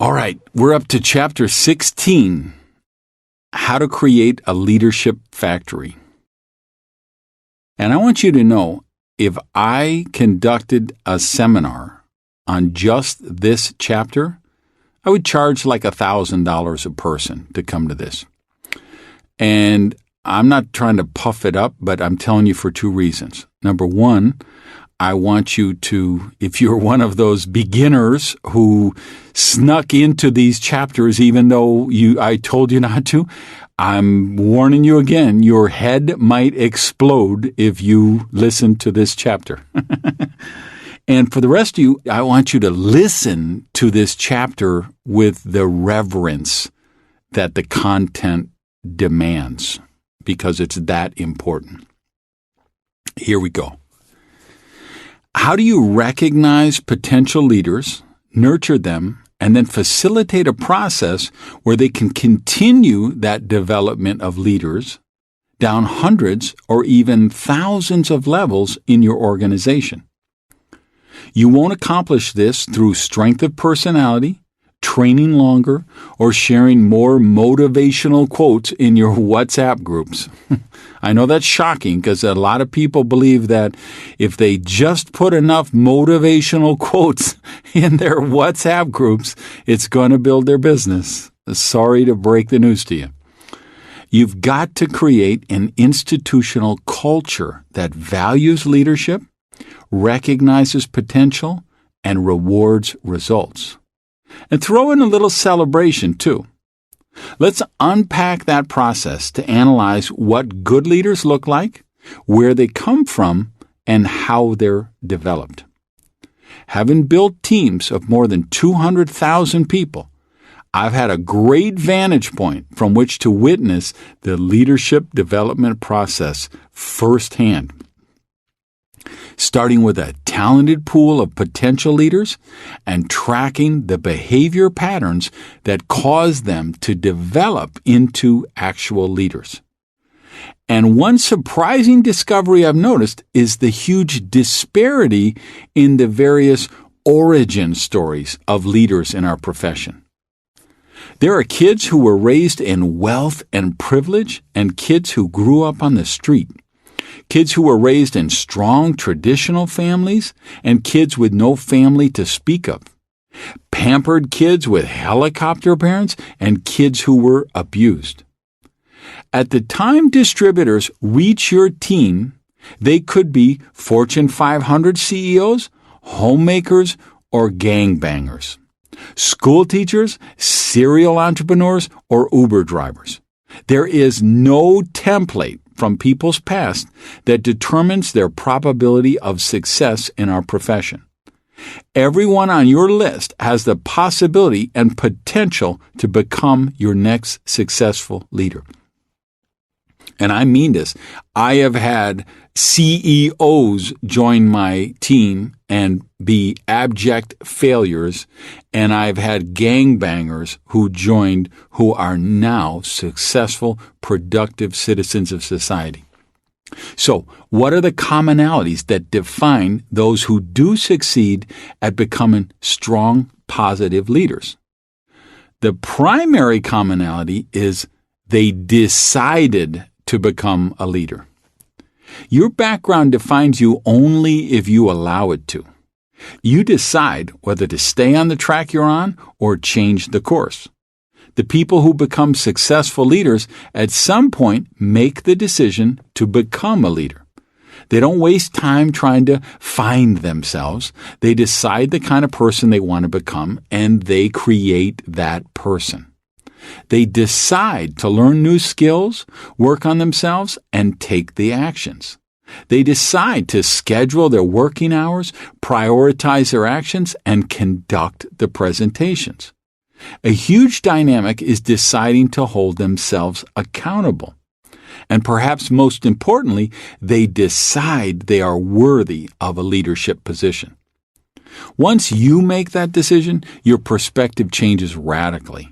All right, we're up to chapter 16, How to Create a Leadership Factory. And I want you to know, if I conducted a seminar on just this chapter, I would charge like $1,000 a person to come to this. And I'm not trying to puff it up, but I'm telling you for two reasons. Number one, I want you to, if you're one of those beginners who snuck into these chapters even though I told you not to, I'm warning you again, your head might explode if you listen to this chapter. And for the rest of you, I want you to listen to this chapter with the reverence that the content demands, because it's that important. Here we go. How do you recognize potential leaders, nurture them, and then facilitate a process where they can continue that development of leaders down hundreds or even thousands of levels in your organization? You won't accomplish this through strength of personality, training longer, or sharing more motivational quotes in your WhatsApp groups. I know that's shocking because a lot of people believe that if they just put enough motivational quotes in their WhatsApp groups, it's going to build their business. Sorry to break the news to you. You've got to create an institutional culture that values leadership, recognizes potential, and rewards results. And throw in a little celebration, too. Let's unpack that process to analyze what good leaders look like, where they come from, and how they're developed. Having built teams of more than 200,000 people, I've had a great vantage point from which to witness the leadership development process firsthand. Starting with a talented pool of potential leaders and tracking the behavior patterns that cause them to develop into actual leaders. And one surprising discovery I've noticed is the huge disparity in the various origin stories of leaders in our profession. There are kids who were raised in wealth and privilege and kids who grew up on the street. Kids who were raised in strong traditional families and kids with no family to speak of. Pampered kids with helicopter parents and kids who were abused. At the time distributors reach your team, they could be Fortune 500 CEOs, homemakers, or gangbangers. School teachers, serial entrepreneurs, or Uber drivers. There is no template from people's past that determines their probability of success in our profession. Everyone on your list has the possibility and potential to become your next successful leader. And I mean this. I have had CEOs join my team and be abject failures, and I've had gangbangers who joined who are now successful, productive citizens of society. So, what are the commonalities that define those who do succeed at becoming strong, positive leaders? The primary commonality is they decided to become a leader. Your background defines you only if you allow it to. You decide whether to stay on the track you're on or change the course. The people who become successful leaders at some point make the decision to become a leader. They don't waste time trying to find themselves. They decide the kind of person they want to become, and they create that person. They decide to learn new skills, work on themselves, and take the actions. They decide to schedule their working hours, prioritize their actions, and conduct the presentations. A huge dynamic is deciding to hold themselves accountable. And perhaps most importantly, they decide they are worthy of a leadership position. Once you make that decision, your perspective changes radically.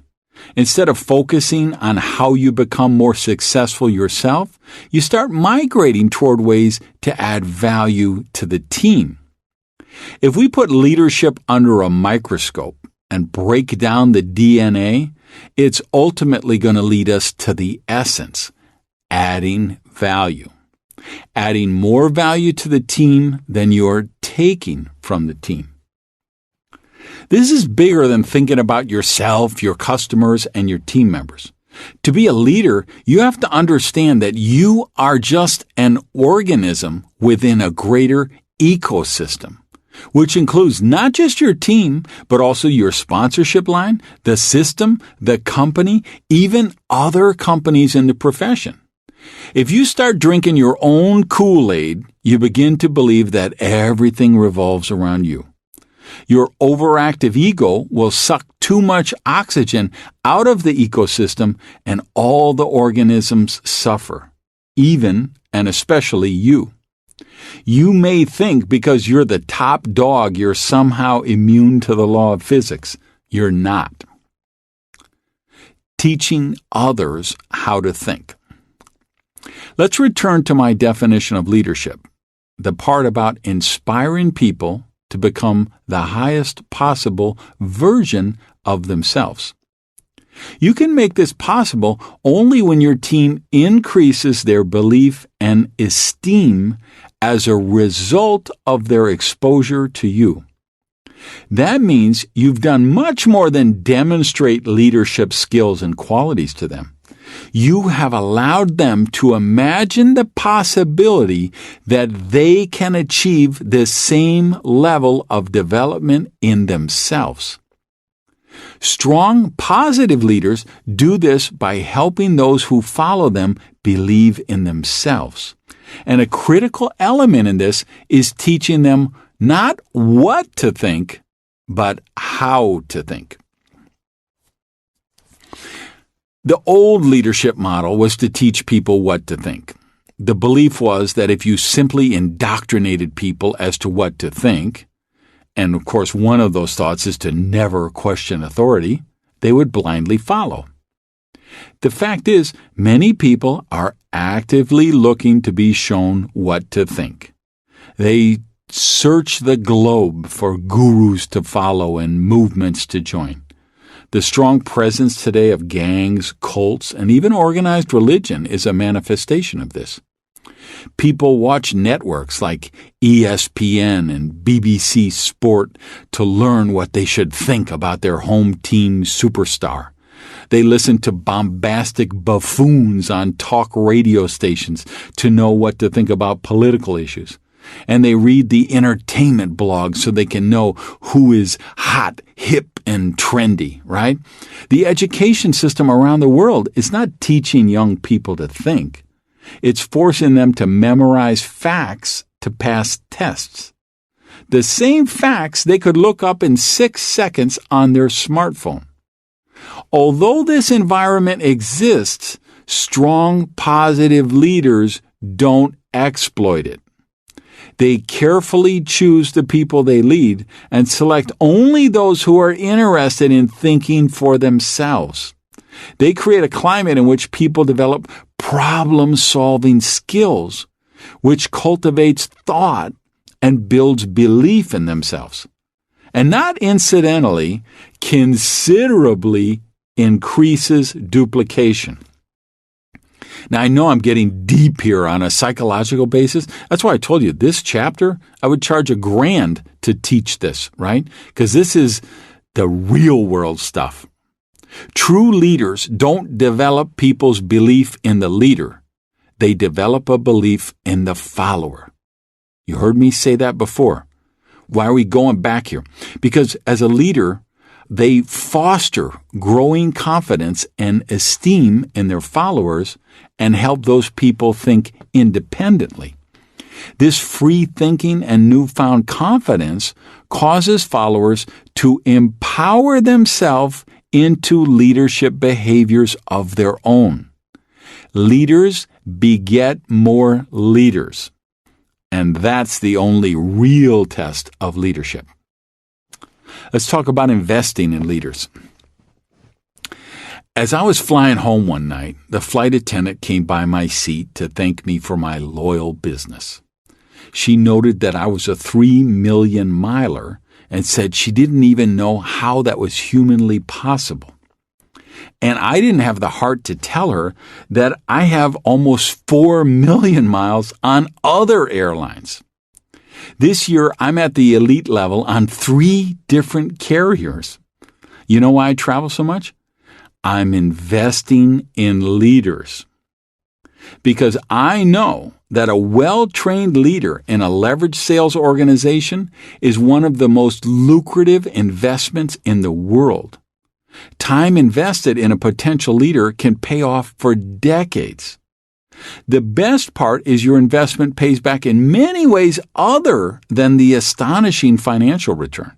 Instead of focusing on how you become more successful yourself, you start migrating toward ways to add value to the team. If we put leadership under a microscope and break down the DNA, it's ultimately going to lead us to the essence, adding value. Adding more value to the team than you're taking from the team. This is bigger than thinking about yourself, your customers, and your team members. To be a leader, you have to understand that you are just an organism within a greater ecosystem, which includes not just your team, but also your sponsorship line, the system, the company, even other companies in the profession. If you start drinking your own Kool-Aid, you begin to believe that everything revolves around you. Your overactive ego will suck too much oxygen out of the ecosystem, and all the organisms suffer, even and especially you. You may think because you're the top dog, you're somehow immune to the law of physics. You're not. Teaching others how to think. Let's return to my definition of leadership, the part about inspiring people to become the highest possible version of themselves. You can make this possible only when your team increases their belief and esteem as a result of their exposure to you. That means you've done much more than demonstrate leadership skills and qualities to them. You have allowed them to imagine the possibility that they can achieve the same level of development in themselves. Strong, positive leaders do this by helping those who follow them believe in themselves. And a critical element in this is teaching them not what to think, but how to think. The old leadership model was to teach people what to think. The belief was that if you simply indoctrinated people as to what to think, and of course one of those thoughts is to never question authority, they would blindly follow. The fact is, many people are actively looking to be shown what to think. They search the globe for gurus to follow and movements to join. The strong presence today of gangs, cults, and even organized religion is a manifestation of this. People watch networks like ESPN and BBC Sport to learn what they should think about their home team superstar. They listen to bombastic buffoons on talk radio stations to know what to think about political issues. And they read the entertainment blogs so they can know who is hot, hip, and trendy, right? The education system around the world is not teaching young people to think. It's forcing them to memorize facts to pass tests. The same facts they could look up in 6 seconds on their smartphone. Although this environment exists, strong, positive leaders don't exploit it. They carefully choose the people they lead and select only those who are interested in thinking for themselves. They create a climate in which people develop problem-solving skills, which cultivates thought and builds belief in themselves. And not incidentally, considerably increases duplication. Now, I know I'm getting deep here on a psychological basis. That's why I told you this chapter, I would charge $1,000 to teach this, right? Because this is the real world stuff. True leaders don't develop people's belief in the leader. They develop a belief in the follower. You heard me say that before. Why are we going back here? Because as a leader, they foster growing confidence and esteem in their followers and help those people think independently. This free thinking and newfound confidence causes followers to empower themselves into leadership behaviors of their own. Leaders beget more leaders, and that's the only real test of leadership. Let's talk about investing in leaders. As I was flying home one night, the flight attendant came by my seat to thank me for my loyal business. She noted that I was a 3 million miler and said she didn't even know how that was humanly possible. And I didn't have the heart to tell her that I have almost 4 million miles on other airlines. This year, I'm at the elite level on 3 different carriers. You know why I travel so much? I'm investing in leaders. Because I know that a well-trained leader in a leveraged sales organization is one of the most lucrative investments in the world. Time invested in a potential leader can pay off for decades. The best part is your investment pays back in many ways other than the astonishing financial return.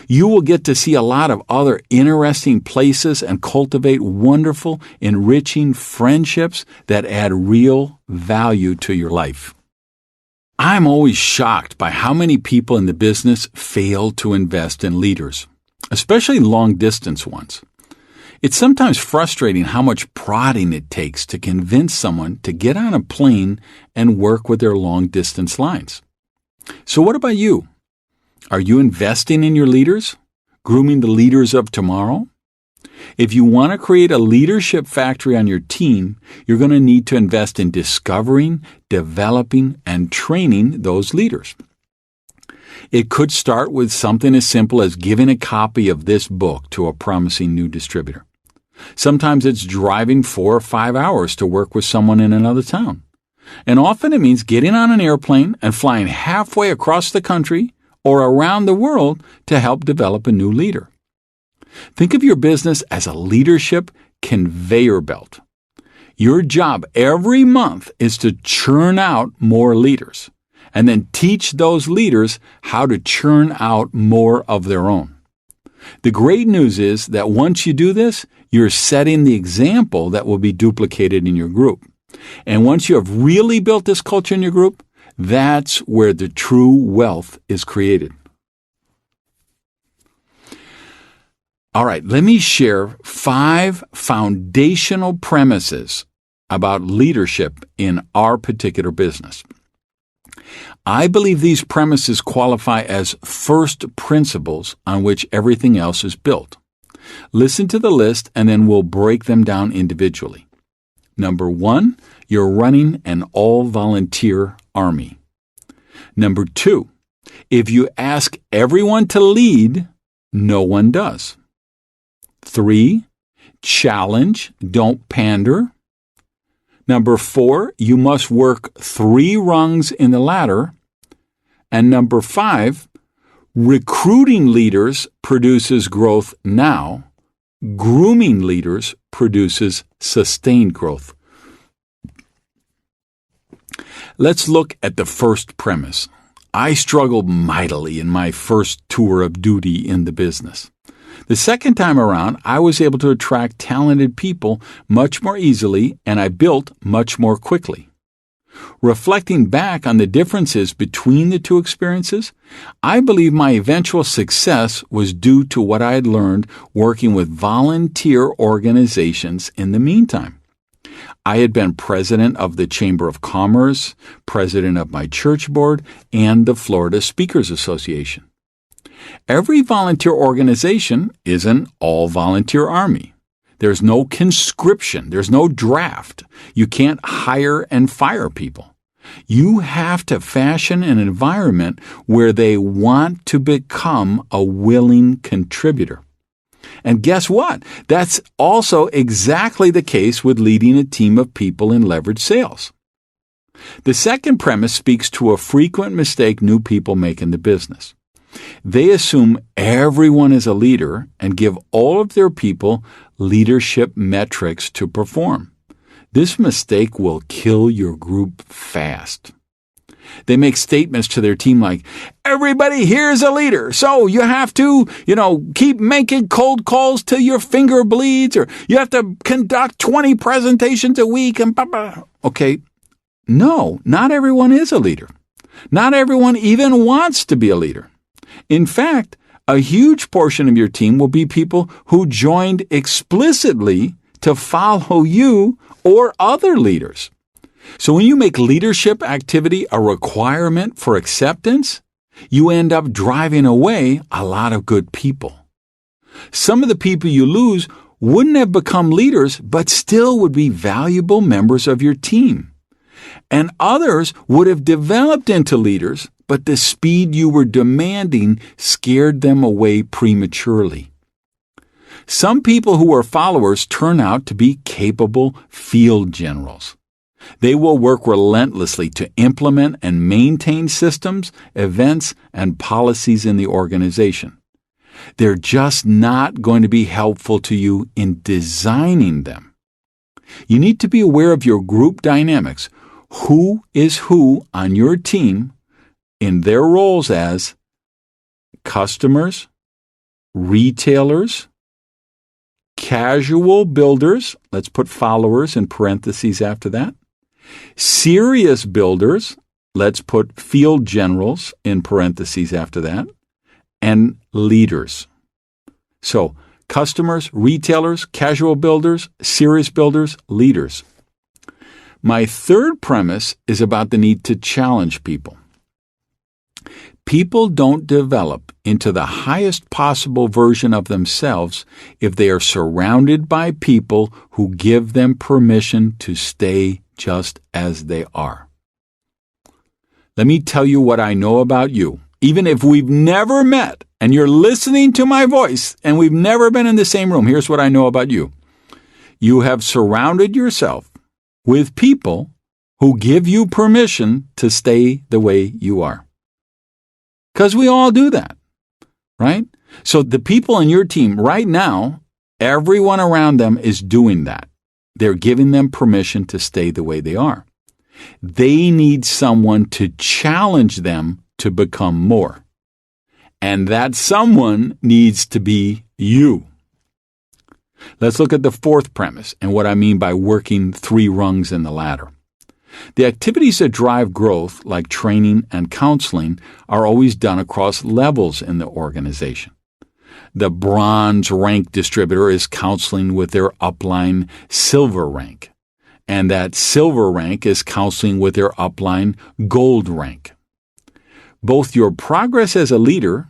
You will get to see a lot of other interesting places and cultivate wonderful, enriching friendships that add real value to your life. I'm always shocked by how many people in the business fail to invest in leaders, especially long-distance ones. It's sometimes frustrating how much prodding it takes to convince someone to get on a plane and work with their long-distance lines. So what about you? Are you investing in your leaders? Grooming the leaders of tomorrow? If you want to create a leadership factory on your team, you're going to need to invest in discovering, developing, and training those leaders. It could start with something as simple as giving a copy of this book to a promising new distributor. Sometimes it's driving 4 or 5 hours to work with someone in another town. And often it means getting on an airplane and flying halfway across the country or around the world to help develop a new leader. Think of your business as a leadership conveyor belt. Your job every month is to churn out more leaders and then teach those leaders how to churn out more of their own. The great news is that once you do this, you're setting the example that will be duplicated in your group. And once you have really built this culture in your group, that's where the true wealth is created. All right, let me share 5 foundational premises about leadership in our particular business. I believe these premises qualify as first principles on which everything else is built. Listen to the list and then we'll break them down individually. Number 1, you're running an all-volunteer army. Number 2, if you ask everyone to lead, no one does. 3, challenge, don't pander. Number 4, you must work 3 rungs in the ladder. And number 5, recruiting leaders produces growth now. Grooming leaders produces sustained growth. Let's look at the first premise. I struggled mightily in my first tour of duty in the business. The second time around, I was able to attract talented people much more easily, and I built much more quickly. Reflecting back on the differences between the two experiences, I believe my eventual success was due to what I had learned working with volunteer organizations in the meantime. I had been president of the Chamber of Commerce, president of my church board, and the Florida Speakers Association. Every volunteer organization is an all-volunteer army. There's no conscription. There's no draft. You can't hire and fire people. You have to fashion an environment where they want to become a willing contributor. And guess what? That's also exactly the case with leading a team of people in leveraged sales. The second premise speaks to a frequent mistake new people make in the business. They assume everyone is a leader and give all of their people leadership metrics to perform. This mistake will kill your group fast. They make statements to their team like, everybody here is a leader, so you have to, keep making cold calls till your finger bleeds, or you have to conduct 20 presentations a week, and blah, blah. Okay, no, not everyone is a leader. Not everyone even wants to be a leader. In fact, a huge portion of your team will be people who joined explicitly to follow you or other leaders. So when you make leadership activity a requirement for acceptance, You end up driving away a lot of good people. Some of the people you lose wouldn't have become leaders, but still would be valuable members of your team. And others would have developed into leaders, but the speed you were demanding scared them away prematurely. Some people who are followers turn out to be capable field generals. They will work relentlessly to implement and maintain systems, events, and policies in the organization. They're just not going to be helpful to you in designing them. You need to be aware of your group dynamics. Who is who on your team in their roles as customers, retailers, casual builders, let's put followers in parentheses after that, serious builders, let's put field generals in parentheses after that, and leaders. So, customers, retailers, casual builders, serious builders, leaders. My third premise is about the need to challenge people. People don't develop into the highest possible version of themselves if they are surrounded by people who give them permission to stay just as they are. Let me tell you what I know about you. Even if we've never met and you're listening to my voice and we've never been in the same room, here's what I know about you. You have surrounded yourself with people who give you permission to stay the way you are. Because we all do that, right? So the people on your team right now, everyone around them is doing that. They're giving them permission to stay the way they are. They need someone to challenge them to become more. And that someone needs to be you. Let's look at the fourth premise and what I mean by working 3 rungs in the ladder. The activities that drive growth, like training and counseling, are always done across levels in the organization. The bronze rank distributor is counseling with their upline silver rank, and that silver rank is counseling with their upline gold rank. Both your progress as a leader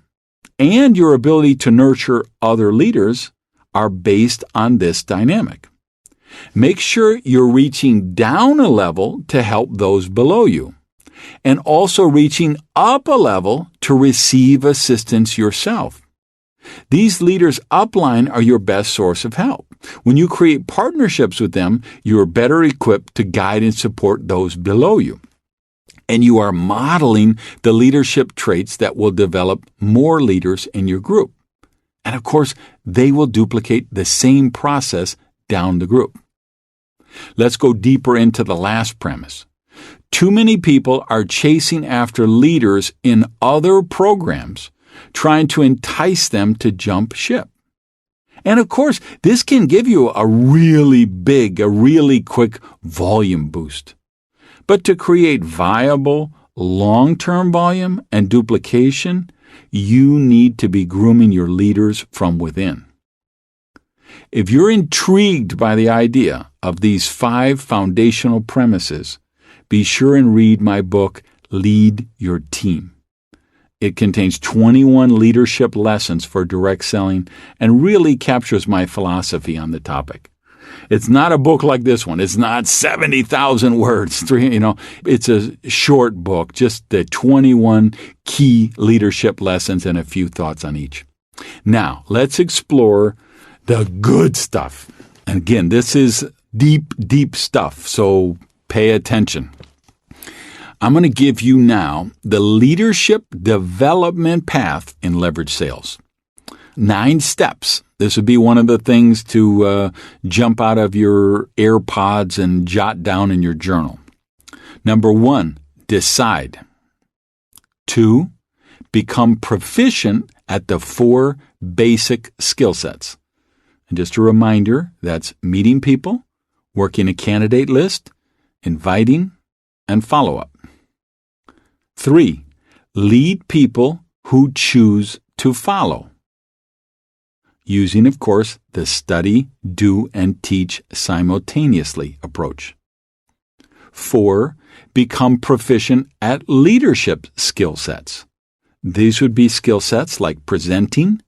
and your ability to nurture other leaders are based on this dynamic. Make sure you're reaching down a level to help those below you, and also reaching up a level to receive assistance yourself. These leaders upline are your best source of help. When you create partnerships with them, you are better equipped to guide and support those below you. And you are modeling the leadership traits that will develop more leaders in your group. And of course, they will duplicate the same process down the group. Let's go deeper into the last premise. Too many people are chasing after leaders in other programs, trying to entice them to jump ship. And of course, this can give you a really quick volume boost. But to create viable, long-term volume and duplication, you need to be grooming your leaders from within. If you're intrigued by the idea of these 5 foundational premises, be sure and read my book, Lead Your Team. It contains 21 leadership lessons for direct selling and really captures my philosophy on the topic. It's not a book like this one. It's not 70,000 words. It's a short book, just the 21 key leadership lessons and a few thoughts on each. Now, let's explore the good stuff. And again, this is deep stuff, so pay attention. I'm going to give you now the leadership development path in leverage sales. 9 steps. This would be one of the things to jump out of your AirPods and jot down in your journal. Number 1, decide. 2, become proficient at the 4 basic skill sets. And just a reminder, that's meeting people, working a candidate list, inviting, and follow-up. 3, lead people who choose to follow. Using, of course, the study, do, and teach simultaneously approach. 4, become proficient at leadership skill sets. These would be skill sets like presenting,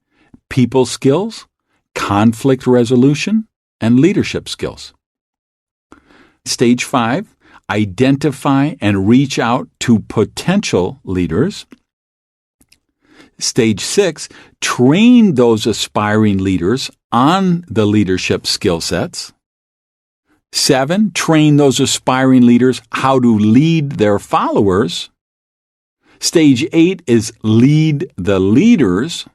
people skills, conflict resolution, and leadership skills. Stage 5, identify and reach out to potential leaders. Stage 6, train those aspiring leaders on the leadership skill sets. 7, train those aspiring leaders how to lead their followers. Stage 8 is lead the leaders.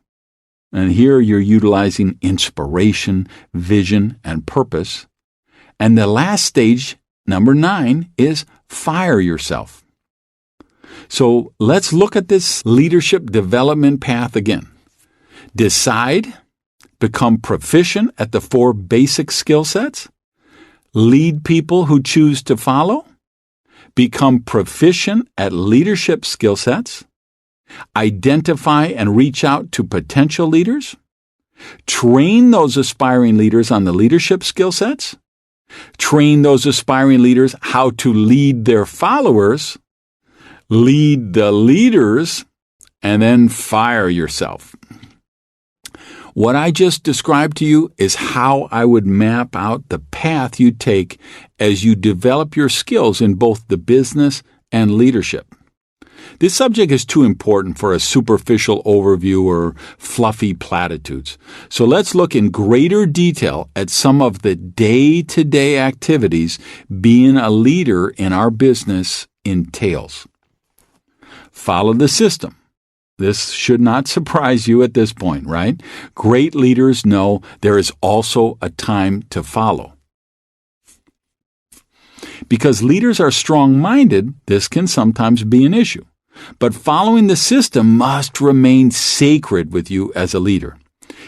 And here you're utilizing inspiration, vision, and purpose. And the last stage, number 9, is fire yourself. So let's look at this leadership development path again. Decide, become proficient at the 4 basic skill sets, lead people who choose to follow, become proficient at leadership skill sets, identify and reach out to potential leaders, train those aspiring leaders on the leadership skill sets, train those aspiring leaders how to lead their followers, lead the leaders, and then fire yourself. What I just described to you is how I would map out the path you take as you develop your skills in both the business and leadership. This subject is too important for a superficial overview or fluffy platitudes. So let's look in greater detail at some of the day-to-day activities being a leader in our business entails. Follow the system. This should not surprise you at this point, right? Great leaders know there is also a time to follow. Because leaders are strong-minded, this can sometimes be an issue. But following the system must remain sacred with you as a leader.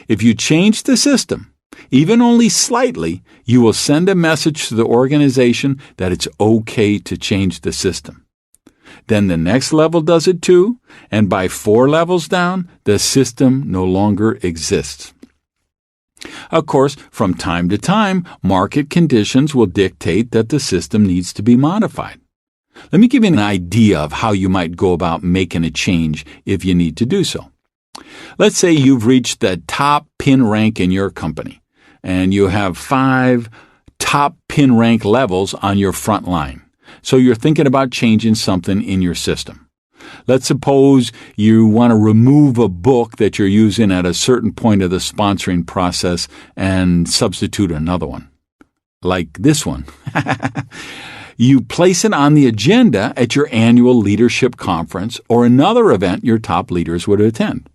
If you change the system, even only slightly, you will send a message to the organization that it's okay to change the system. Then the next level does it too, and by 4 levels down, the system no longer exists. Of course, from time to time, market conditions will dictate that the system needs to be modified. Let me give you an idea of how you might go about making a change if you need to do so. Let's say you've reached the top pin rank in your company, and you have 5 top pin rank levels on your front line. So you're thinking about changing something in your system. Let's suppose you want to remove a book that you're using at a certain point of the sponsoring process and substitute another one, like this one. You place it on the agenda at your annual leadership conference or another event your top leaders would attend.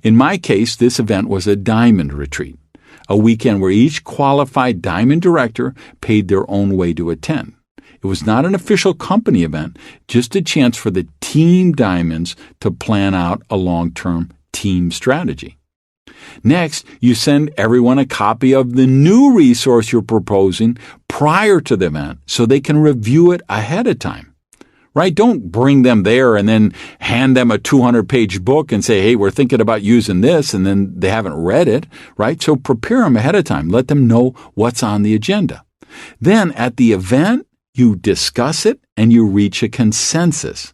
In my case, this event was a diamond retreat, a weekend where each qualified diamond director paid their own way to attend. It was not an official company event, just a chance for the team diamonds to plan out a long-term team strategy. Next, you send everyone a copy of the new resource you're proposing prior to the event so they can review it ahead of time. Right? Don't bring them there and then hand them a 200-page book and say, hey, we're thinking about using this, and then they haven't read it. Right? So prepare them ahead of time. Let them know what's on the agenda. Then at the event, you discuss it and you reach a consensus.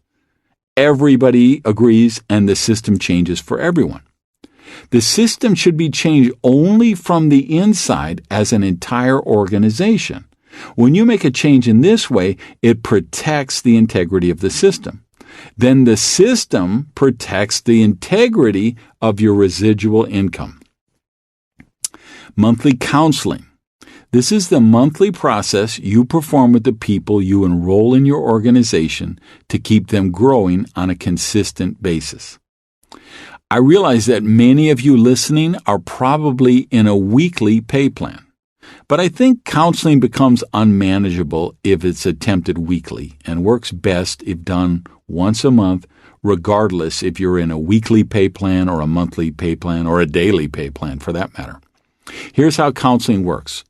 Everybody agrees and the system changes for everyone. The system should be changed only from the inside as an entire organization. When you make a change in this way, it protects the integrity of the system. Then the system protects the integrity of your residual income. Monthly counseling. This is the monthly process you perform with the people you enroll in your organization to keep them growing on a consistent basis. I realize that many of you listening are probably in a weekly pay plan, but I think counseling becomes unmanageable if it's attempted weekly and works best if done once a month, regardless if you're in a weekly pay plan or a monthly pay plan or a daily pay plan for that matter. Here's how counseling works.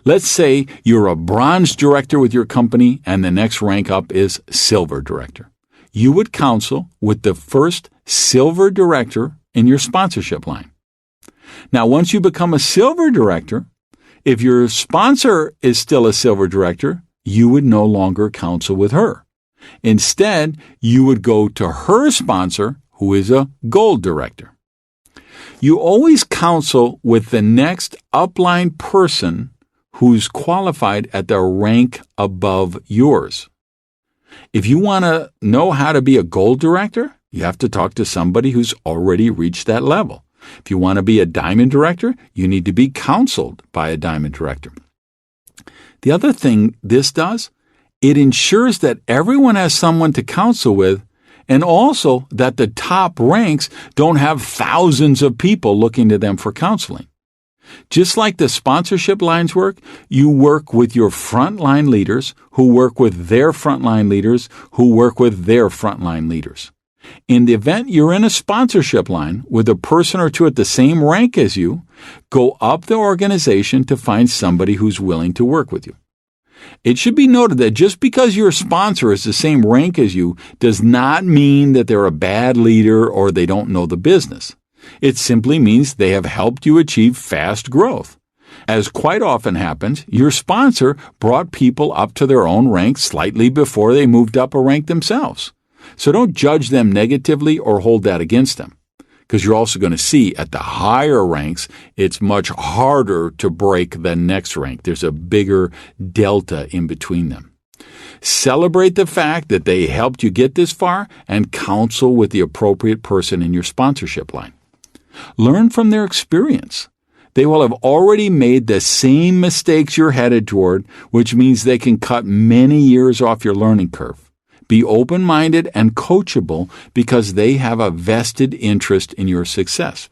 Let's say you're a bronze director with your company and the next rank up is silver director. You would counsel with the first silver director in your sponsorship line. Now, once you become a silver director, if your sponsor is still a silver director, you would no longer counsel with her. Instead, you would go to her sponsor, who is a gold director. You always counsel with the next upline person who's qualified at the rank above yours. If you want to know how to be a gold director, you have to talk to somebody who's already reached that level. If you want to be a diamond director, you need to be counseled by a diamond director. The other thing this does, it ensures that everyone has someone to counsel with, and also that the top ranks don't have thousands of people looking to them for counseling. Just like the sponsorship lines work, you work with your frontline leaders who work with their frontline leaders who work with their frontline leaders. In the event you're in a sponsorship line with a person or two at the same rank as you, go up the organization to find somebody who's willing to work with you. It should be noted that just because your sponsor is the same rank as you does not mean that they're a bad leader or they don't know the business. It simply means they have helped you achieve fast growth. As quite often happens, your sponsor brought people up to their own rank slightly before they moved up a rank themselves. So don't judge them negatively or hold that against them, because you're also going to see at the higher ranks, it's much harder to break the next rank. There's a bigger delta in between them. Celebrate the fact that they helped you get this far and counsel with the appropriate person in your sponsorship line. Learn from their experience. They will have already made the same mistakes you're headed toward, which means they can cut many years off your learning curve. Be open-minded and coachable because they have a vested interest in your success.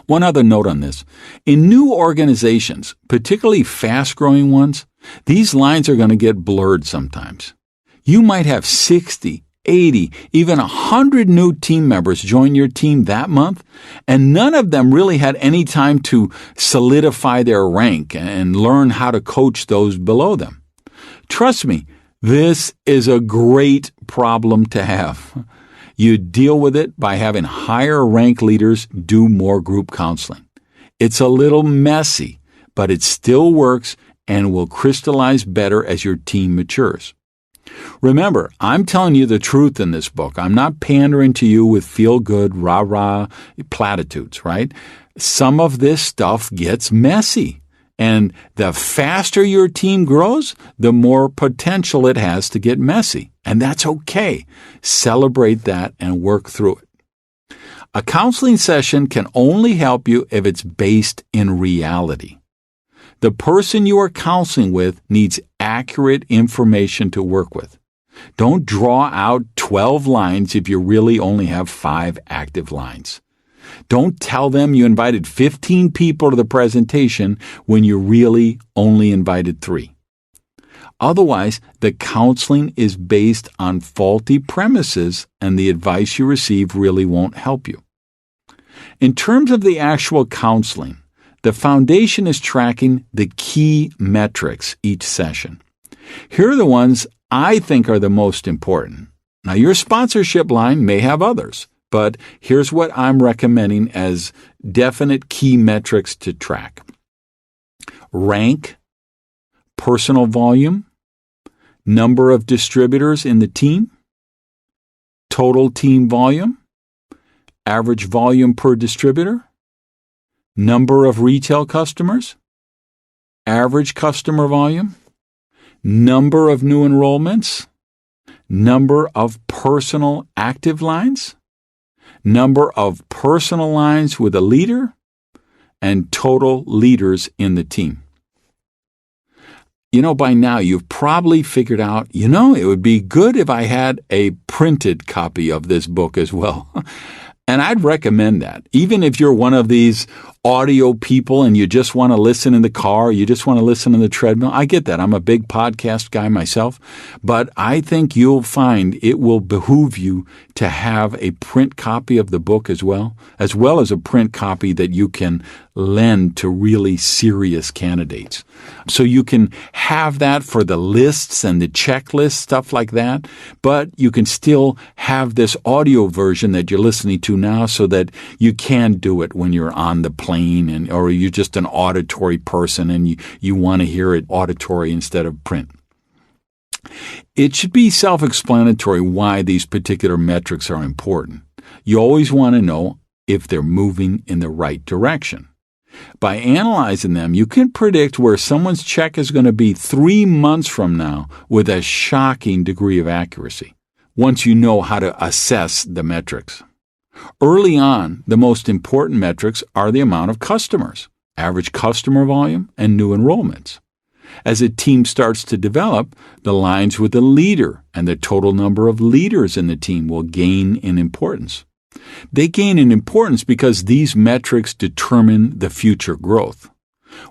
One other note on this. In new organizations, particularly fast-growing ones, these lines are going to get blurred sometimes. You might have 60, 80, even 100 new team members join your team that month, and none of them really had any time to solidify their rank and learn how to coach those below them. Trust me, this is a great problem to have. You deal with it by having higher rank leaders do more group counseling. It's a little messy, but it still works and will crystallize better as your team matures. Remember, I'm telling you the truth in this book. I'm not pandering to you with feel-good, rah-rah platitudes, right? Some of this stuff gets messy. And the faster your team grows, the more potential it has to get messy. And that's okay. Celebrate that and work through it. A counseling session can only help you if it's based in reality. The person you are counseling with needs accurate information to work with. Don't draw out 12 lines if you really only have 5 active lines. Don't tell them you invited 15 people to the presentation when you really only invited 3. Otherwise, the counseling is based on faulty premises and the advice you receive really won't help you. In terms of the actual counseling, the foundation is tracking the key metrics each session. Here are the ones I think are the most important. Now, your sponsorship line may have others, but here's what I'm recommending as definite key metrics to track. Rank, personal volume, number of distributors in the team, total team volume, average volume per distributor, number of retail customers, average customer volume, number of new enrollments, number of personal active lines, number of personal lines with a leader, and total leaders in the team. By now you've probably figured out, it would be good if I had a printed copy of this book as well. And I'd recommend that. Even if you're one of these audio people and you just want to listen in the car, you just want to listen on the treadmill, I get that. I'm a big podcast guy myself. But I think you'll find it will behoove you to have a print copy of the book as well as a print copy that you can lend to really serious candidates. So you can have that for the lists and the checklists, stuff like that, but you can still have this audio version that you're listening to now so that you can do it when you're on the plane or you're just an auditory person and you want to hear it auditory instead of print. It should be self-explanatory why these particular metrics are important. You always want to know if they're moving in the right direction. By analyzing them, you can predict where someone's check is going to be 3 months from now with a shocking degree of accuracy, once you know how to assess the metrics. Early on, the most important metrics are the amount of customers, average customer volume, and new enrollments. As a team starts to develop, the lines with the leader and the total number of leaders in the team will gain in importance. They gain in importance because these metrics determine the future growth.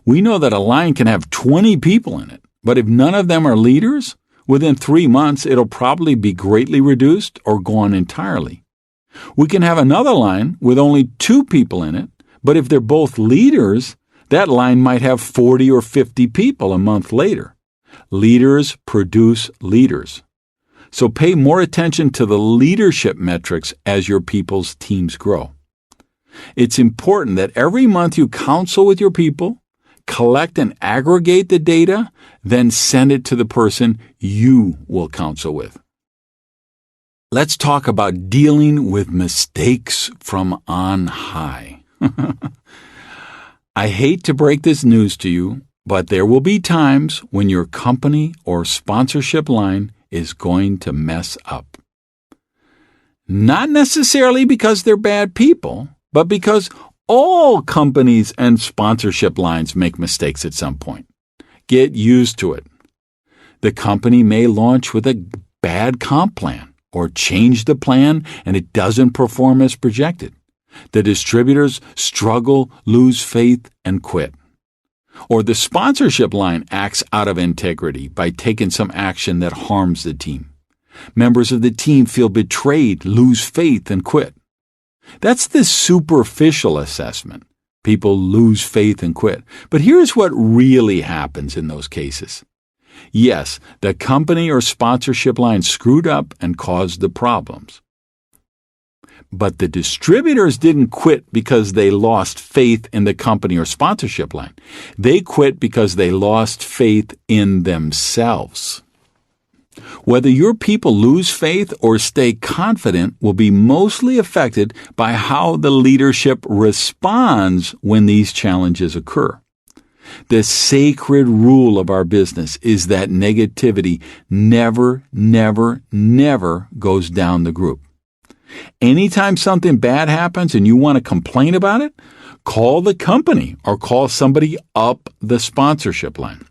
We know that a line can have 20 people in it, but if none of them are leaders, within 3 months it'll probably be greatly reduced or gone entirely. We can have another line with only 2 people in it, but if they're both leaders, that line might have 40 or 50 people a month later. Leaders produce leaders. So pay more attention to the leadership metrics as your people's teams grow. It's important that every month you counsel with your people, collect and aggregate the data, then send it to the person you will counsel with. Let's talk about dealing with mistakes from on high. I hate to break this news to you, but there will be times when your company or sponsorship line is going to mess up. Not necessarily because they're bad people, but because all companies and sponsorship lines make mistakes at some point. Get used to it. The company may launch with a bad comp plan or change the plan and it doesn't perform as projected. The distributors struggle, lose faith, and quit. Or the sponsorship line acts out of integrity by taking some action that harms the team. Members of the team feel betrayed, lose faith, and quit. That's the superficial assessment. People lose faith and quit. But here's what really happens in those cases. Yes, the company or sponsorship line screwed up and caused the problems. But the distributors didn't quit because they lost faith in the company or sponsorship line. They quit because they lost faith in themselves. Whether your people lose faith or stay confident will be mostly affected by how the leadership responds when these challenges occur. The sacred rule of our business is that negativity never, never, never goes down the group. Anytime something bad happens and you want to complain about it, call the company or call somebody up the sponsorship line.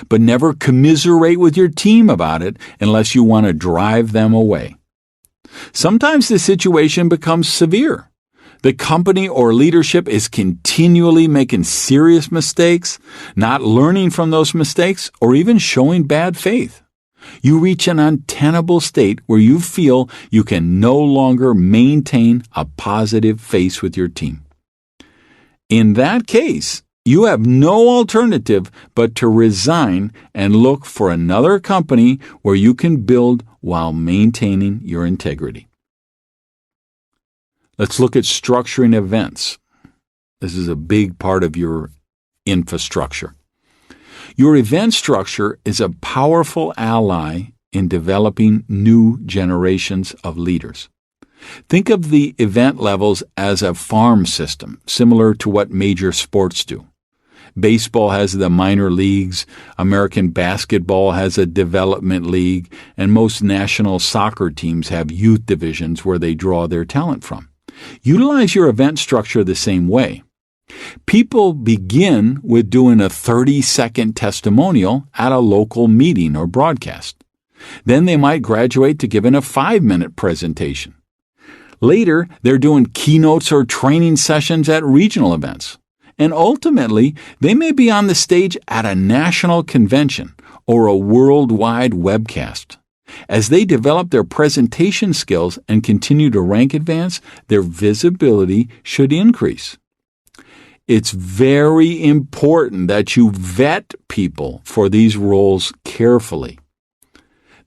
But never commiserate with your team about it unless you want to drive them away. Sometimes the situation becomes severe. The company or leadership is continually making serious mistakes, not learning from those mistakes, or even showing bad faith. You reach an untenable state where you feel you can no longer maintain a positive face with your team. In that case, you have no alternative but to resign and look for another company where you can build while maintaining your integrity. Let's look at structuring events. This is a big part of your infrastructure. Your event structure is a powerful ally in developing new generations of leaders. Think of the event levels as a farm system, similar to what major sports do. Baseball has the minor leagues, American basketball has a development league, and most national soccer teams have youth divisions where they draw their talent from. Utilize your event structure the same way. People begin with doing a 30-second testimonial at a local meeting or broadcast. Then they might graduate to giving a 5-minute presentation. Later, they're doing keynotes or training sessions at regional events. And ultimately, they may be on the stage at a national convention or a worldwide webcast. As they develop their presentation skills and continue to rank advance, their visibility should increase. It's very important that you vet people for these roles carefully.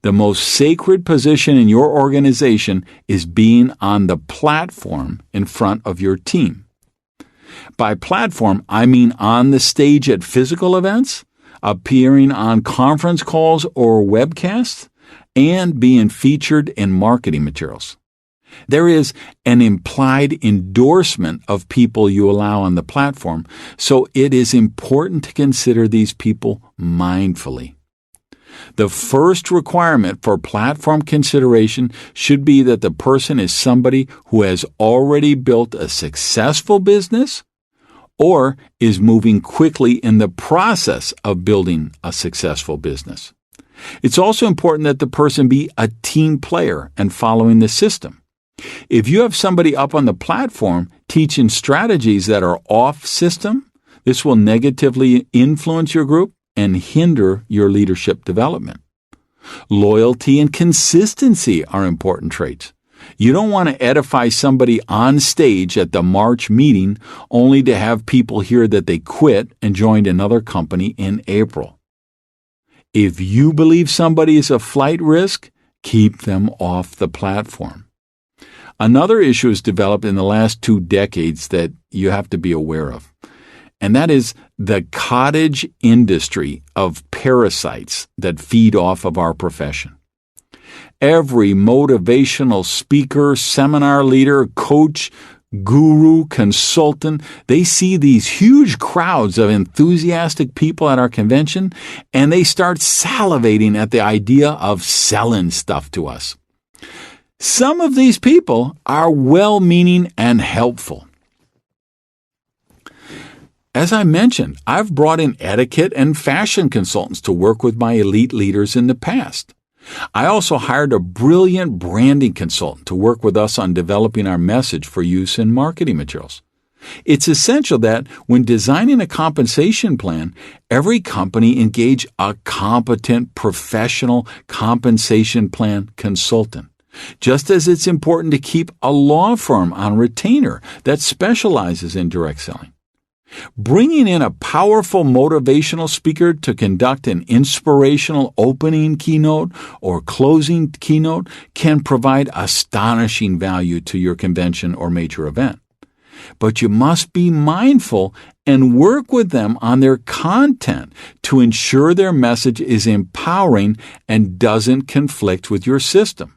The most sacred position in your organization is being on the platform in front of your team. By platform, I mean on the stage at physical events, appearing on conference calls or webcasts, and being featured in marketing materials. There is an implied endorsement of people you allow on the platform, so it is important to consider these people mindfully. The first requirement for platform consideration should be that the person is somebody who has already built a successful business or is moving quickly in the process of building a successful business. It's also important that the person be a team player and following the system. If you have somebody up on the platform teaching strategies that are off system, this will negatively influence your group and hinder your leadership development. Loyalty and consistency are important traits. You don't want to edify somebody on stage at the March meeting only to have people hear that they quit and joined another company in April. If you believe somebody is a flight risk, keep them off the platform. Another issue has developed in the last 2 decades that you have to be aware of, and that is the cottage industry of parasites that feed off of our profession. Every motivational speaker, seminar leader, coach, guru, consultant, they see these huge crowds of enthusiastic people at our convention, and they start salivating at the idea of selling stuff to us. Some of these people are well-meaning and helpful. As I mentioned, I've brought in etiquette and fashion consultants to work with my elite leaders in the past. I also hired a brilliant branding consultant to work with us on developing our message for use in marketing materials. It's essential that when designing a compensation plan, every company engage a competent professional compensation plan consultant. Just as it's important to keep a law firm on retainer that specializes in direct selling. Bringing in a powerful motivational speaker to conduct an inspirational opening keynote or closing keynote can provide astonishing value to your convention or major event. But you must be mindful and work with them on their content to ensure their message is empowering and doesn't conflict with your system.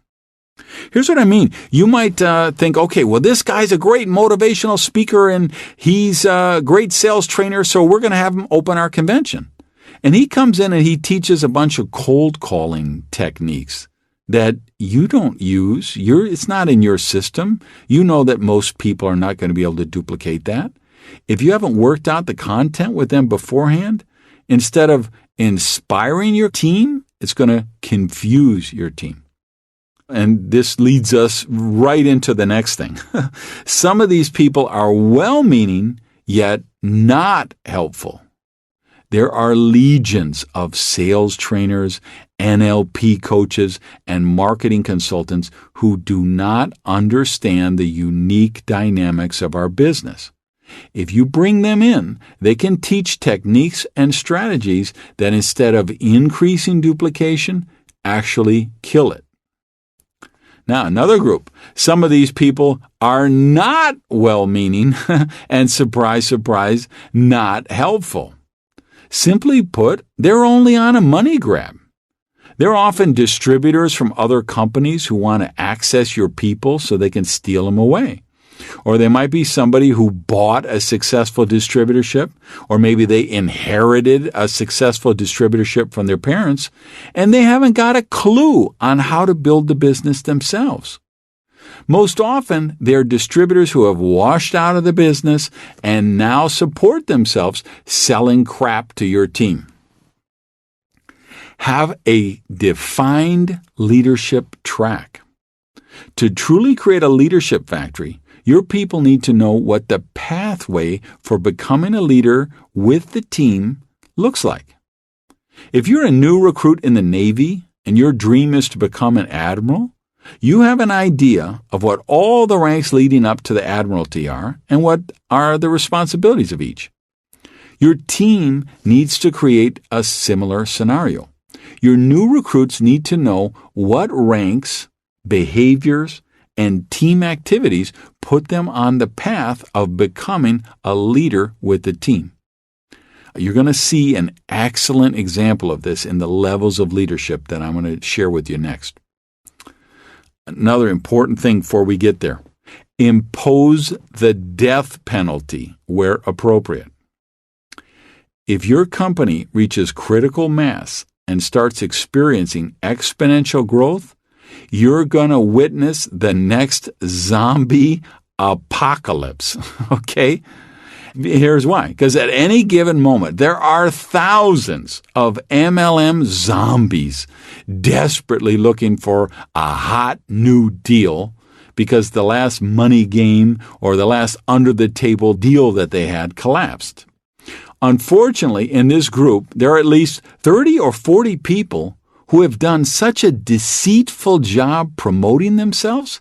Here's what I mean. You might think, okay, well, this guy's a great motivational speaker and he's a great sales trainer, so we're going to have him open our convention. And he comes in and he teaches a bunch of cold calling techniques that you don't use. It's not in your system. You know that most people are not going to be able to duplicate that. If you haven't worked out the content with them beforehand, instead of inspiring your team, it's going to confuse your team. And this leads us right into the next thing. Some of these people are well-meaning, yet not helpful. There are legions of sales trainers, NLP coaches, and marketing consultants who do not understand the unique dynamics of our business. If you bring them in, they can teach techniques and strategies that instead of increasing duplication, actually kill it. Now, another group. Some of these people are not well-meaning and, surprise, surprise, not helpful. Simply put, they're only on a money grab. They're often distributors from other companies who want to access your people so they can steal them away. Or they might be somebody who bought a successful distributorship, or maybe they inherited a successful distributorship from their parents, and they haven't got a clue on how to build the business themselves. Most often, they're distributors who have washed out of the business and now support themselves selling crap to your team. Have a defined leadership track. To truly create a leadership factory, your people need to know what the pathway for becoming a leader with the team looks like. If you're a new recruit in the Navy and your dream is to become an admiral, you have an idea of what all the ranks leading up to the admiralty are and what are the responsibilities of each. Your team needs to create a similar scenario. Your new recruits need to know what ranks, behaviors, and team activities put them on the path of becoming a leader with the team. You're going to see an excellent example of this in the levels of leadership that I'm going to share with you next. Another important thing before we get there. Impose the death penalty where appropriate. If your company reaches critical mass and starts experiencing exponential growth, you're going to witness the next zombie apocalypse, okay? Here's why. Because at any given moment, there are thousands of MLM zombies desperately looking for a hot new deal because the last money game or the last under-the-table deal that they had collapsed. Unfortunately, in this group, there are at least 30 or 40 people who have done such a deceitful job promoting themselves,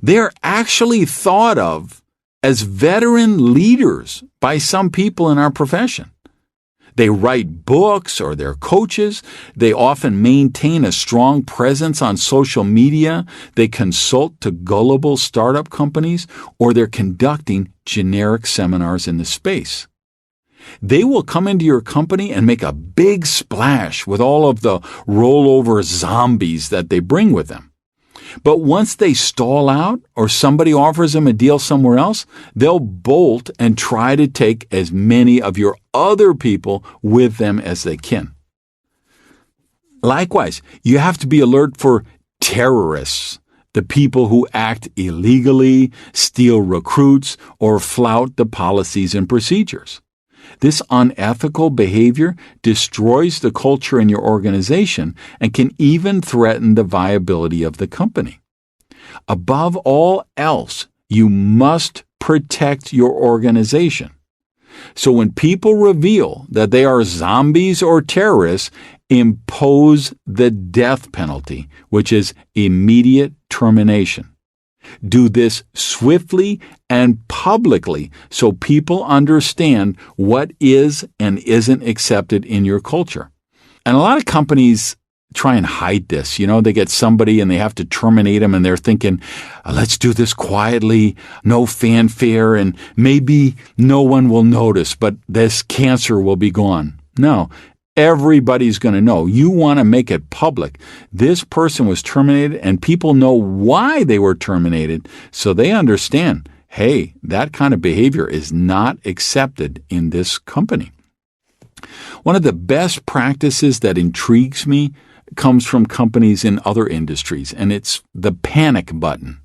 they're actually thought of as veteran leaders by some people in our profession. They write books or they're coaches. They often maintain a strong presence on social media. They consult to gullible startup companies, or they're conducting generic seminars in the space. They will come into your company and make a big splash with all of the rollover zombies that they bring with them. But once they stall out or somebody offers them a deal somewhere else, they'll bolt and try to take as many of your other people with them as they can. Likewise, you have to be alert for terrorists, the people who act illegally, steal recruits, or flout the policies and procedures. This unethical behavior destroys the culture in your organization and can even threaten the viability of the company. Above all else, you must protect your organization. So when people reveal that they are zombies or terrorists, impose the death penalty, which is immediate termination. Do this swiftly and publicly so people understand what is and isn't accepted in your culture. And a lot of companies try and hide this. They get somebody and they have to terminate them and they're thinking, let's do this quietly, no fanfare, and maybe no one will notice, but this cancer will be gone. No. Everybody's going to know. You want to make it public. This person was terminated and people know why they were terminated, so they understand, hey, that kind of behavior is not accepted in this company. One of the best practices that intrigues me comes from companies in other industries, and it's the panic button.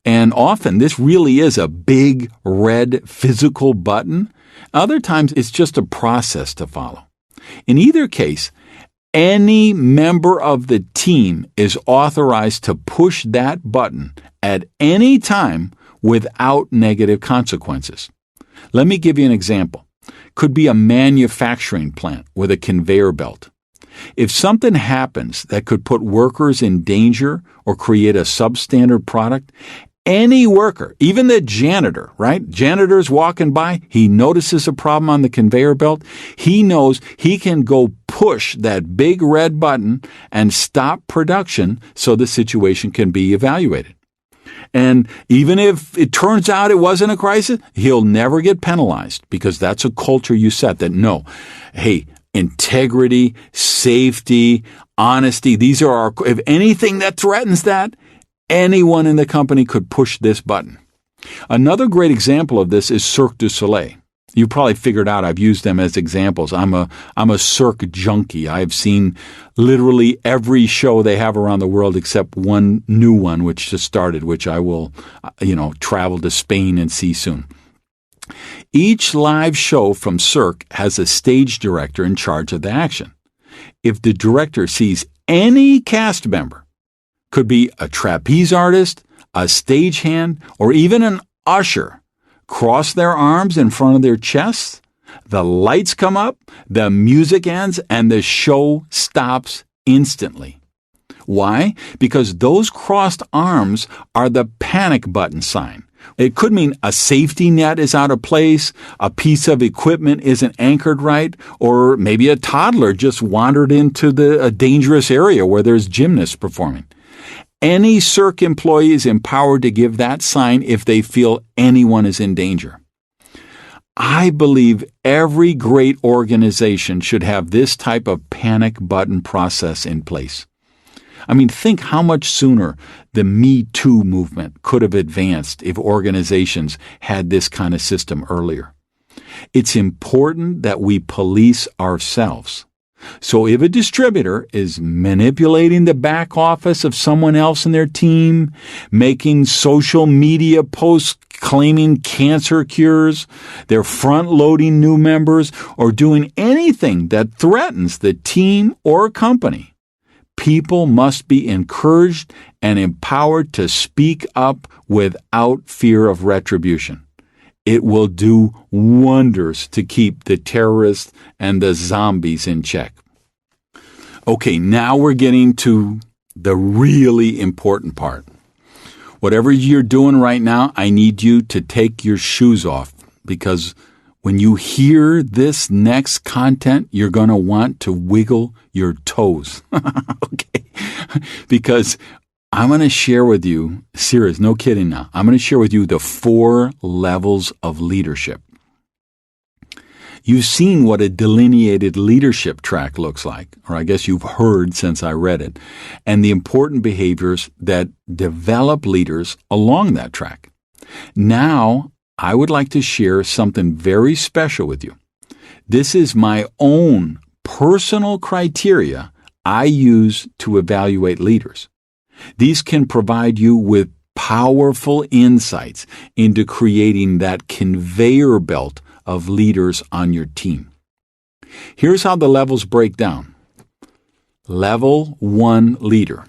And often this really is a big red physical button. Other times it's just a process to follow. In either case, any member of the team is authorized to push that button at any time without negative consequences. Let me give you an example. Could be a manufacturing plant with a conveyor belt. If something happens that could put workers in danger or create a substandard product, any worker, even the janitor, right? Janitor's walking by, he notices a problem on the conveyor belt. He knows he can go push that big red button and stop production so the situation can be evaluated. And even if it turns out it wasn't a crisis, he'll never get penalized because that's a culture you set that no, hey, integrity, safety, honesty, these are if anything that threatens that, anyone in the company could push this button. Another great example of this is Cirque du Soleil. You probably figured out I've used them as examples. I'm a Cirque junkie. I've seen literally every show they have around the world except one new one which just started, which I will, travel to Spain and see soon. Each live show from Cirque has a stage director in charge of the action. If the director sees any cast member, could be a trapeze artist, a stagehand, or even an usher, cross their arms in front of their chests, the lights come up, the music ends, and the show stops instantly. Why? Because those crossed arms are the panic button sign. It could mean a safety net is out of place, a piece of equipment isn't anchored right, or maybe a toddler just wandered into a dangerous area where there's gymnasts performing. Any Cirque employee is empowered to give that sign if they feel anyone is in danger. I believe every great organization should have this type of panic button process in place. I mean, think how much sooner the Me Too movement could have advanced if organizations had this kind of system earlier. It's important that we police ourselves. So if a distributor is manipulating the back office of someone else in their team, making social media posts claiming cancer cures, they're front-loading new members, or doing anything that threatens the team or company, people must be encouraged and empowered to speak up without fear of retribution. It will do wonders to keep the terrorists and the zombies in check. Okay, now we're getting to the really important part. Whatever you're doing right now, I need you to take your shoes off, because when you hear this next content, you're going to want to wiggle your toes. Okay? Because I'm going to share with you, serious, no kidding now, I'm going to share with you the 4 levels of leadership. You've seen what a delineated leadership track looks like, or I guess you've heard since I read it, and the important behaviors that develop leaders along that track. Now, I would like to share something very special with you. This is my own personal criteria I use to evaluate leaders. These can provide you with powerful insights into creating that conveyor belt of leaders on your team. Here's how the levels break down. Level 1 leader.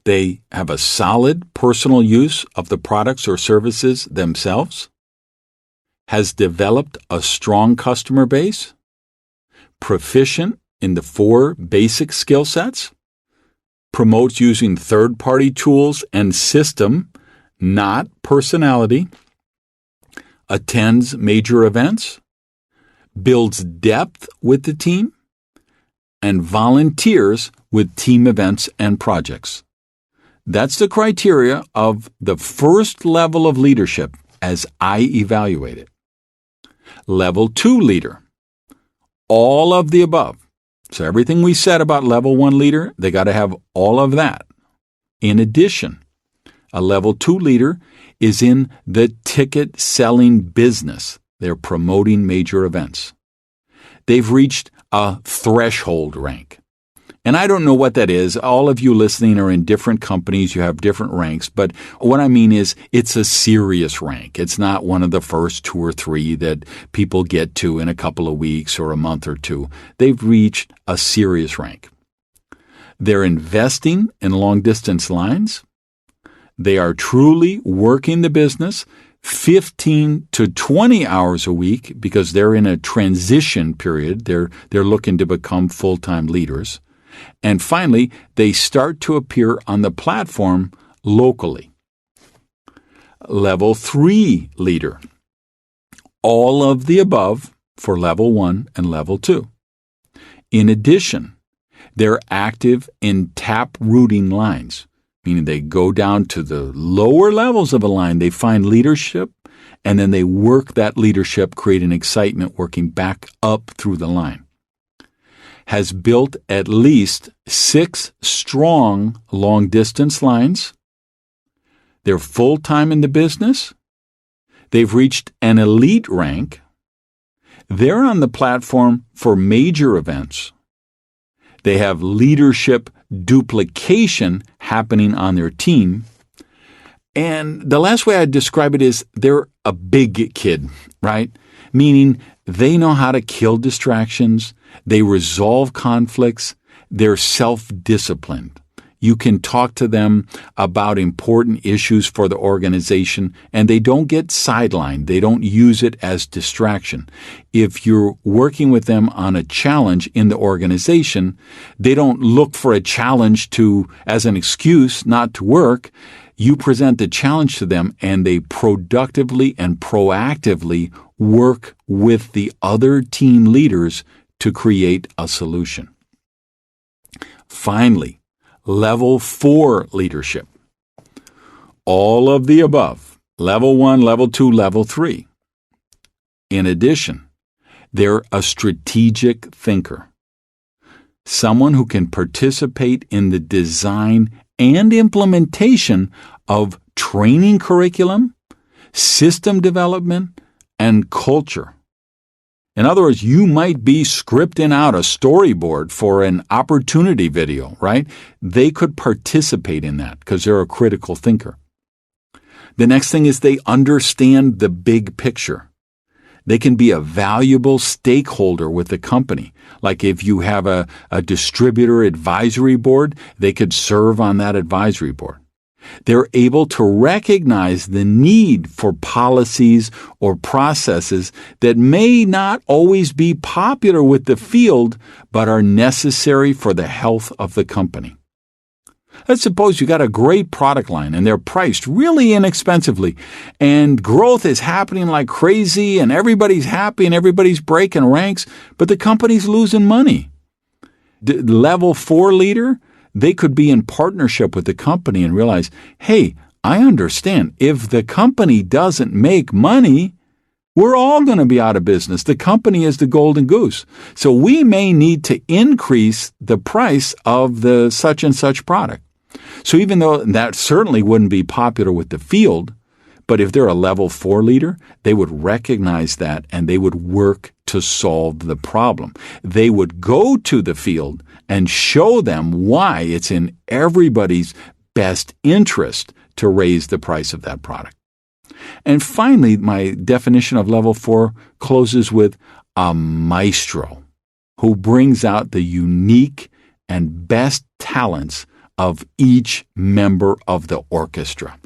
They have a solid personal use of the products or services themselves, has developed a strong customer base, proficient in the 4 basic skill sets, promotes using third-party tools and system, not personality, attends major events, builds depth with the team, and volunteers with team events and projects. That's the criteria of the first level of leadership as I evaluate it. Level 2 leader. All of the above. So everything we said about level 1 leader, they got to have all of that. In addition, a level 2 leader is in the ticket selling business. They're promoting major events. They've reached a threshold rank. And I don't know what that is. All of you listening are in different companies. You have different ranks. But what I mean is it's a serious rank. It's not one of the first 2 or 3 that people get to in a couple of weeks or a month or 2. They've reached a serious rank. They're investing in long-distance lines. They are truly working the business 15 to 20 hours a week because they're in a transition period. They're looking to become full-time leaders. And finally, they start to appear on the platform locally. Level 3 leader. All of the above for level 1 and level 2. In addition, they're active in tap-rooting lines, meaning they go down to the lower levels of a line. They find leadership, and then they work that leadership, creating excitement, working back up through the line. Has built at least 6 strong long-distance lines. They're full-time in the business. They've reached an elite rank. They're on the platform for major events. They have leadership duplication happening on their team. And the last way I'd describe it is they're a big kid, right? Meaning they know how to kill distractions. They resolve conflicts. They're self-disciplined. You can talk to them about important issues for the organization, and they don't get sidelined. They don't use it as distraction. If you're working with them on a challenge in the organization, they don't look for a challenge as an excuse not to work. You present the challenge to them, and they productively and proactively work with the other team leaders to create a solution. Finally, level 4 leadership. All of the above, level 1, level 2, level 3. In addition, they're a strategic thinker. someone who can participate in the design and implementation of training curriculum, system development, and culture. In other words, you might be scripting out a storyboard for an opportunity video, right? They could participate in that because they're a critical thinker. The next thing is they understand the big picture. They can be a valuable stakeholder with the company. Like if you have a distributor advisory board, they could serve on that advisory board. They're able to recognize the need for policies or processes that may not always be popular with the field, but are necessary for the health of the company. Let's suppose you got a great product line and they're priced really inexpensively, and growth is happening like crazy and everybody's happy and everybody's breaking ranks, but the company's losing money. The level 4 leader, they could be in partnership with the company and realize, hey, I understand. If the company doesn't make money, we're all going to be out of business. The company is the golden goose. So we may need to increase the price of the such and such product. So even though that certainly wouldn't be popular with the field, but if they're a level 4 leader, they would recognize that and they would work to solve the problem. They would go to the field and show them why it's in everybody's best interest to raise the price of that product. And finally, my definition of level 4 closes with a maestro who brings out the unique and best talents of each member of the orchestra.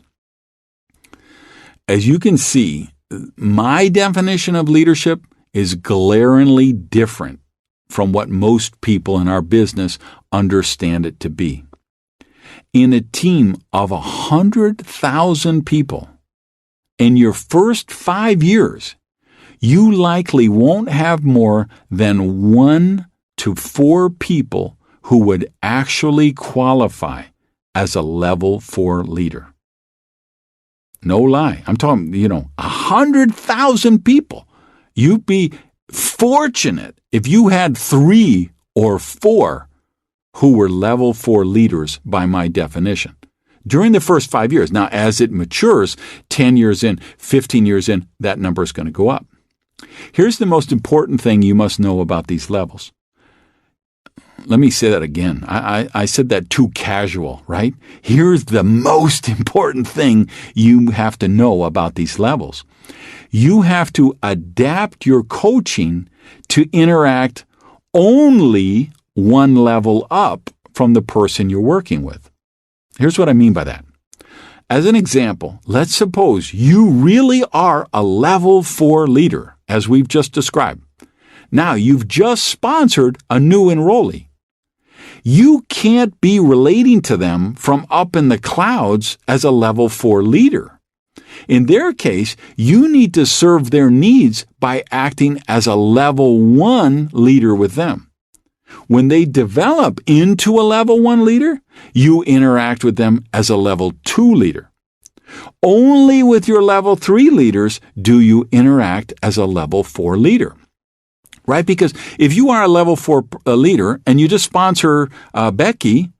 As you can see, my definition of leadership is glaringly different from what most people in our business understand it to be. In a team of 100,000 people, in your first 5 years, you likely won't have more than 1 to 4 people who would actually qualify as a level 4 leader. No lie. I'm talking, 100,000 people. You'd be fortunate if you had 3 or 4 who were level 4 leaders by my definition during the first 5 years. Now, as it matures, 10 years in, 15 years in, that number is going to go up. Here's the most important thing you must know about these levels. Let me say that again. I said that too casual, right? Here's the most important thing you have to know about these levels. You have to adapt your coaching to interact only one level up from the person you're working with. Here's what I mean by that. As an example, let's suppose you really are a level 4 leader, as we've just described. Now, you've just sponsored a new enrollee. You can't be relating to them from up in the clouds as a level 4 leader. In their case, you need to serve their needs by acting as a level 1 leader with them. When they develop into a level 1 leader, you interact with them as a level 2 leader. Only with your level 3 leaders do you interact as a level 4 leader. Right? Because if you are a level 4 leader and you just sponsor Becky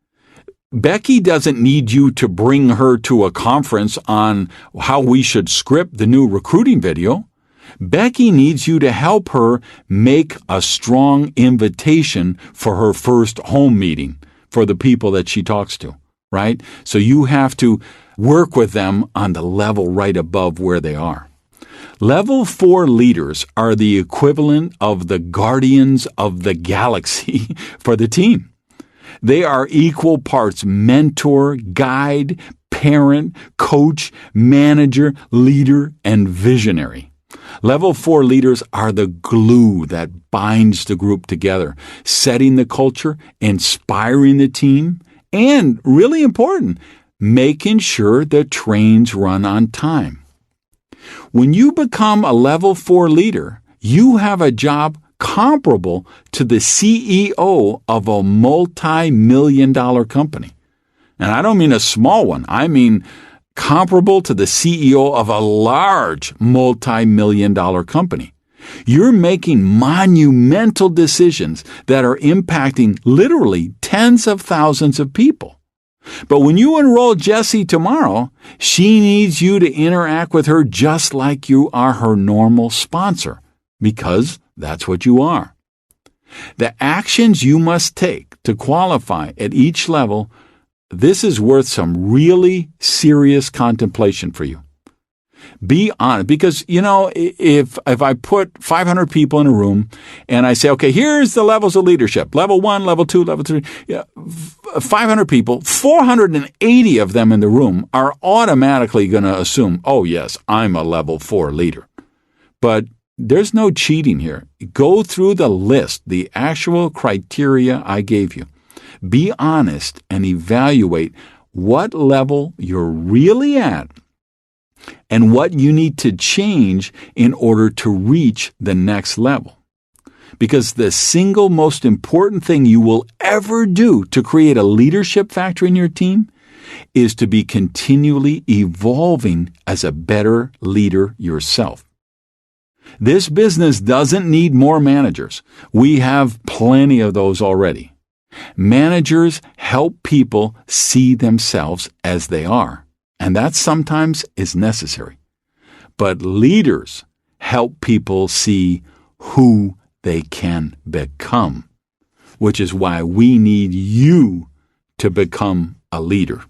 doesn't need you to bring her to a conference on how we should script the new recruiting video. Becky needs you to help her make a strong invitation for her first home meeting for the people that she talks to, right? So you have to work with them on the level right above where they are. Level 4 leaders are the equivalent of the guardians of the galaxy for the team. They are equal parts mentor, guide, parent, coach, manager, leader, and visionary. Level 4 leaders are the glue that binds the group together, setting the culture, inspiring the team, and, really important, making sure the trains run on time. When you become a level 4 leader, you have a job comparable to the CEO of a multi-million-dollar company. And I don't mean a small one. I mean comparable to the CEO of a large multi-million-dollar company. You're making monumental decisions that are impacting literally tens of thousands of people. But when you enroll Jessie tomorrow, she needs you to interact with her just like you are her normal sponsor, because that's what you are. The actions you must take to qualify at each level, this is worth some really serious contemplation for you. Be honest, because, if I put 500 people in a room and I say, okay, here's the levels of leadership, level 1, level 2, level 3, 500 people, 480 of them in the room are automatically going to assume, oh, yes, I'm a level 4 leader. But there's no cheating here. Go through the list, the actual criteria I gave you. Be honest and evaluate what level you're really at and what you need to change in order to reach the next level. Because the single most important thing you will ever do to create a leadership factor in your team is to be continually evolving as a better leader yourself. This business doesn't need more managers. We have plenty of those already. Managers help people see themselves as they are, and that sometimes is necessary. But leaders help people see who they can become, which is why we need you to become a leader.